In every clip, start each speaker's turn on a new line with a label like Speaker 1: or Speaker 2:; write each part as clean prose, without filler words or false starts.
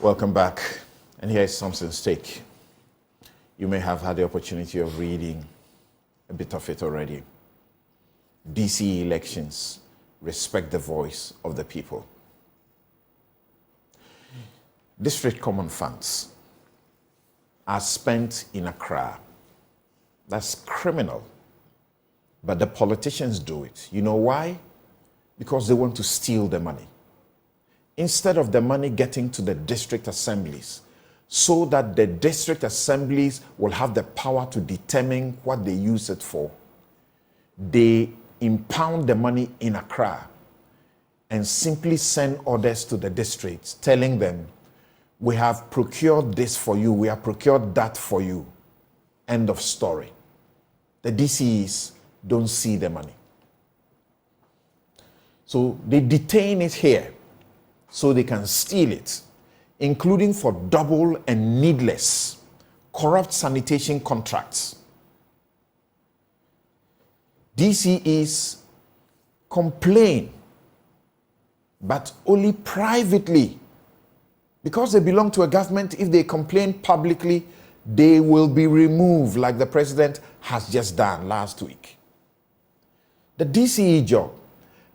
Speaker 1: Welcome back, and here is Samsons Take. You may have had the opportunity of reading a bit of it already. DCE elections, respect the voice of the people. District common funds are spent in Accra. That's criminal. But the politicians do it. You know why? Because they want to steal the money. Instead of the money getting to the district assemblies, so that the district assemblies will have the power to determine what they use it for, they impound the money in Accra and simply send orders to the districts telling them, we have procured this for you, we have procured that for you. End of story. The DCEs don't see the money. So they detain it here so they can steal it, including for double and needless corrupt sanitation contracts. DCEs complain, but only privately. Because they belong to a government, if they complain publicly, they will be removed, like the president has just done last week. The DCE job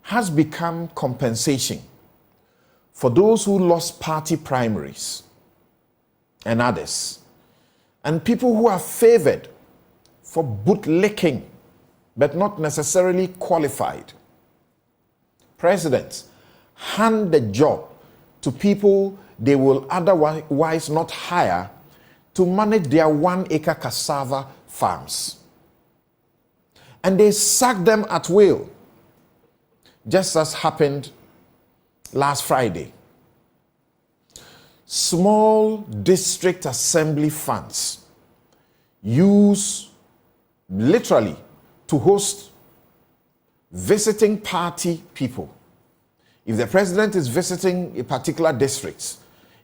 Speaker 1: has become compensation for those who lost party primaries and others, and people who are favored for bootlicking, but not necessarily qualified. Presidents hand the job to people they will otherwise not hire to manage their 1-acre cassava farms. And they sack them at will, just as happened last Friday. Small district assembly funds use literally to host visiting party people. If the president is visiting a particular district,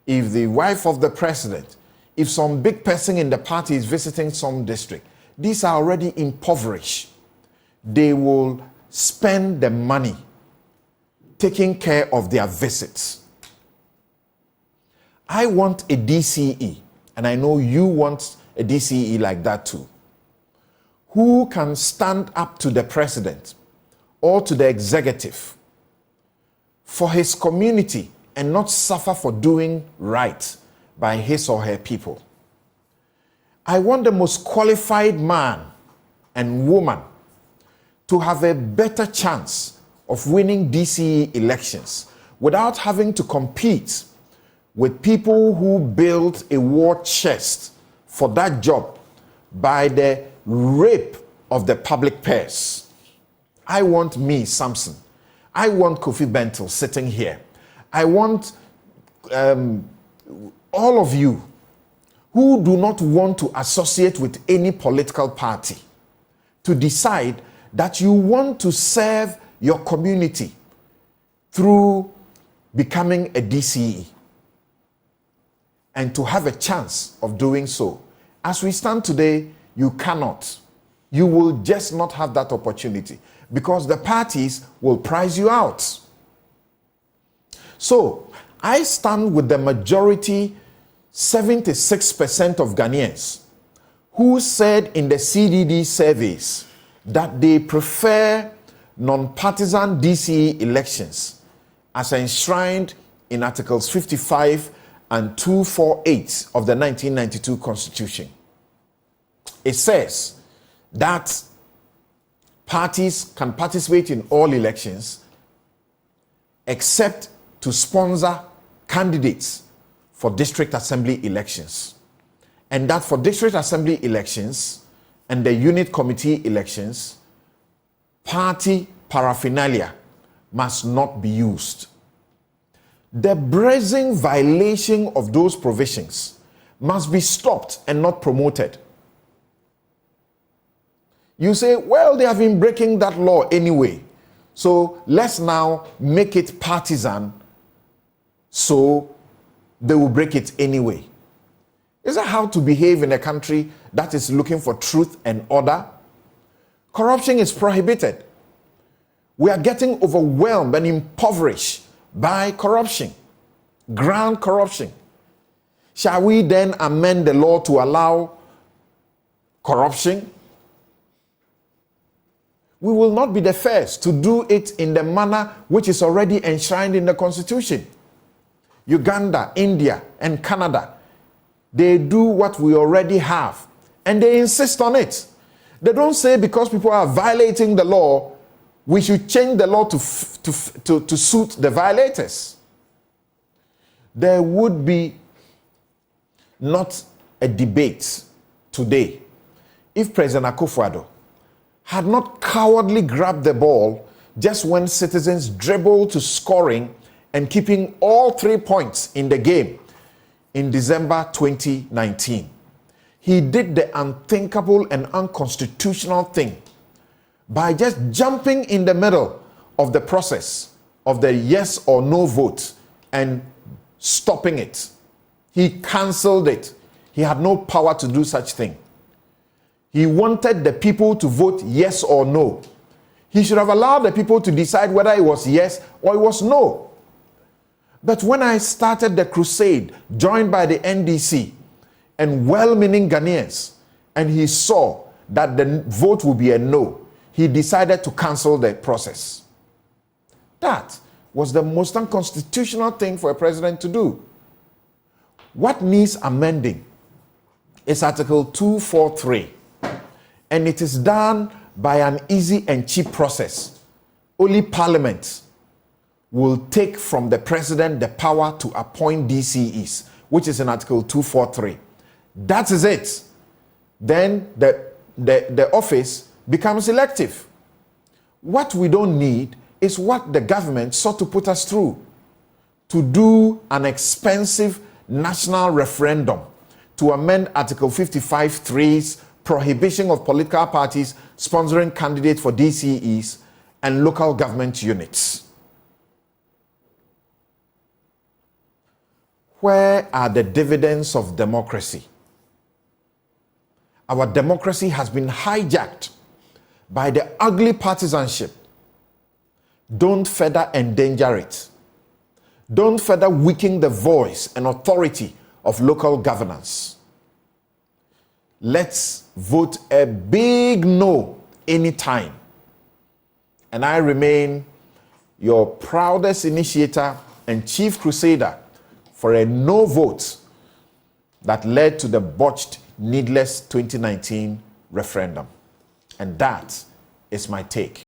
Speaker 1: if the wife of the president, if some big person in the party is visiting some district, these are already impoverished. They will spend the money taking care of their visits. I want a DCE, and I know you want a DCE like that too, who can stand up to the president or to the executive for his community and not suffer for doing right by his or her people. I want the most qualified man and woman to have a better chance of winning DCE elections without having to compete with people who built a war chest for that job by the rape of the public purse. I want me, Samson. I want Kofi Bentil sitting here. I want all of you who do not want to associate with any political party to decide that you want to serve your community through becoming a DCE and to have a chance of doing so. As we stand today, you cannot. You will just not have that opportunity because the parties will price you out. So I stand with the majority, 76% of Ghanaians, who said in the CDD surveys that they prefer non-partisan DCE elections as enshrined in Articles 55 and 248 of the 1992 Constitution. It says that parties can participate in all elections except to sponsor candidates for district assembly elections. And that for district assembly elections and the unit committee elections, party paraphernalia must not be used. The brazen violation of those provisions must be stopped and not promoted. You say, well, they have been breaking that law anyway, so let's now make it partisan so they will break it anyway. Is that how to behave in a country that is looking for truth and order? Corruption is prohibited. We are getting overwhelmed and impoverished by corruption, ground corruption. Shall we then amend the law to allow corruption? We will not be the first to do it in the manner which is already enshrined in the Constitution. Uganda, India, and Canada, they do what we already have, and they insist on it. They don't say because people are violating the law, we should change the law to suit the violators. There would be not a debate today if President Akufo-Addo had not cowardly grabbed the ball just when citizens dribbled to scoring and keeping all 3 points in the game in December 2019. He did the unthinkable and unconstitutional thing by just jumping in the middle of the process of the yes or no vote and stopping it. He cancelled it. He had no power to do such thing. He wanted the people to vote yes or no. He should have allowed the people to decide whether it was yes or it was no. But when I started the crusade, joined by the NDC and well-meaning Ghanaians, and he saw that the vote would be a no, he decided to cancel the process. That was the most unconstitutional thing for a president to do. What needs amending is Article 243, and it is done by an easy and cheap process. Only Parliament will take from the president the power to appoint DCEs, which is in Article 243. That is it. Then the office becomes elective. What we don't need is what the government sought to put us through, to do an expensive national referendum to amend Article 55(3)'s prohibition of political parties sponsoring candidates for DCEs and local government units. Where are the dividends of democracy? Our democracy has been hijacked by the ugly partisanship. Don't further endanger it. Don't further weaken the voice and authority of local governance. Let's vote a big no anytime. And I remain your proudest initiator and chief crusader for a no vote that led to the botched, needless 2019 referendum. And that is my take.